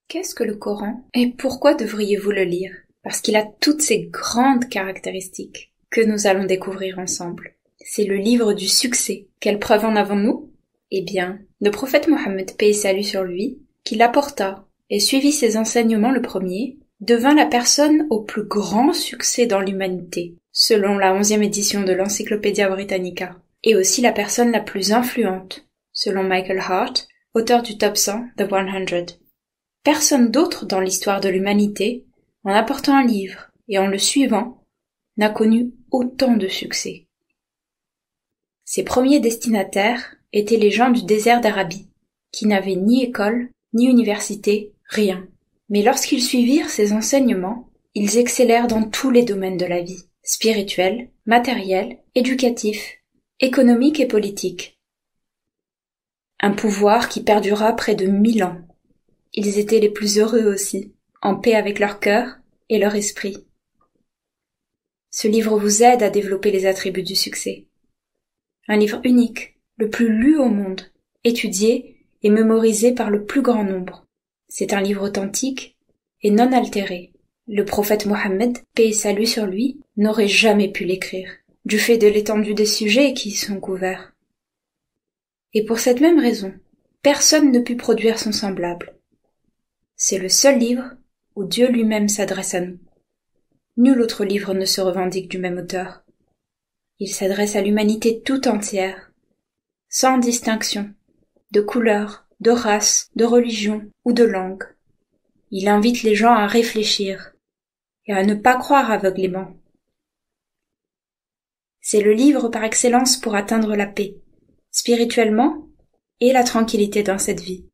Qu'est-ce que le Coran et pourquoi devriez-vous le lire? Parce qu'il a toutes ces grandes caractéristiques que nous allons découvrir ensemble. C'est le livre du succès. Quelle preuve en avons-nous? Eh bien, le prophète Mohammed, paix et salut sur lui, qui l'apporta et suivit ses enseignements le premier, devint la personne au plus grand succès dans l'humanité, selon la 11e édition de l'Encyclopædia Britannica, et aussi la personne la plus influente, selon Michael Hart, auteur du top 100, The 100. Personne d'autre dans l'histoire de l'humanité, en apportant un livre et en le suivant, n'a connu autant de succès. Ses premiers destinataires étaient les gens du désert d'Arabie, qui n'avaient ni école, ni université, rien. Mais lorsqu'ils suivirent ses enseignements, ils excellèrent dans tous les domaines de la vie, spirituel, matériel, éducatif, économique et politique. Un pouvoir qui perdura près de 1000 ans. Ils étaient les plus heureux aussi, en paix avec leur cœur et leur esprit. Ce livre vous aide à développer les attributs du succès. Un livre unique, le plus lu au monde, étudié et mémorisé par le plus grand nombre. C'est un livre authentique et non altéré. Le prophète Mohammed, paix et salut sur lui, n'aurait jamais pu l'écrire, du fait de l'étendue des sujets qui y sont couverts. Et pour cette même raison, personne ne put produire son semblable. C'est le seul livre où Dieu lui-même s'adresse à nous. Nul autre livre ne se revendique du même auteur. Il s'adresse à l'humanité tout entière, sans distinction, de couleur, de race, de religion ou de langue. Il invite les gens à réfléchir et à ne pas croire aveuglément. C'est le livre par excellence pour atteindre la paix, spirituellement, et la tranquillité dans cette vie.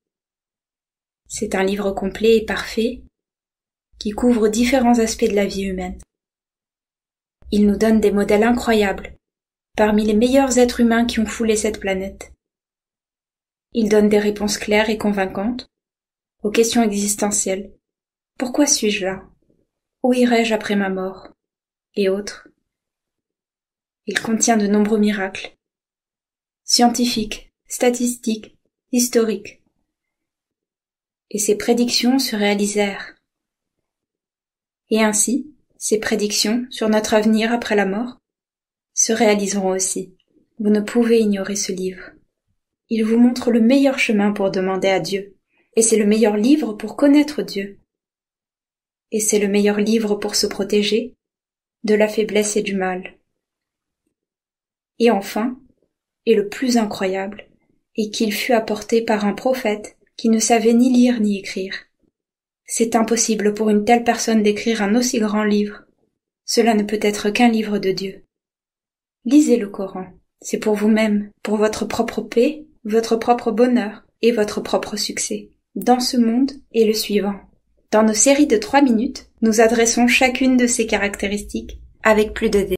C'est un livre complet et parfait qui couvre différents aspects de la vie humaine. Il nous donne des modèles incroyables, parmi les meilleurs êtres humains qui ont foulé cette planète. Il donne des réponses claires et convaincantes aux questions existentielles. Pourquoi suis-je là? Où irai-je après ma mort? Et autres. Il contient de nombreux miracles, scientifiques, statistiques, historiques. Et ses prédictions se réalisèrent. Et ainsi, ces prédictions sur notre avenir après la mort se réaliseront aussi. Vous ne pouvez ignorer ce livre. Il vous montre le meilleur chemin pour demander à Dieu. Et c'est le meilleur livre pour connaître Dieu. Et c'est le meilleur livre pour se protéger de la faiblesse et du mal. Et enfin, et le plus incroyable, est qu'il fut apporté par un prophète qui ne savait ni lire ni écrire. C'est impossible pour une telle personne d'écrire un aussi grand livre. Cela ne peut être qu'un livre de Dieu. Lisez le Coran. C'est pour vous-même, pour votre propre paix, votre propre bonheur et votre propre succès, dans ce monde et le suivant. Dans nos séries de 3 minutes, nous adressons chacune de ces caractéristiques avec plus de détails.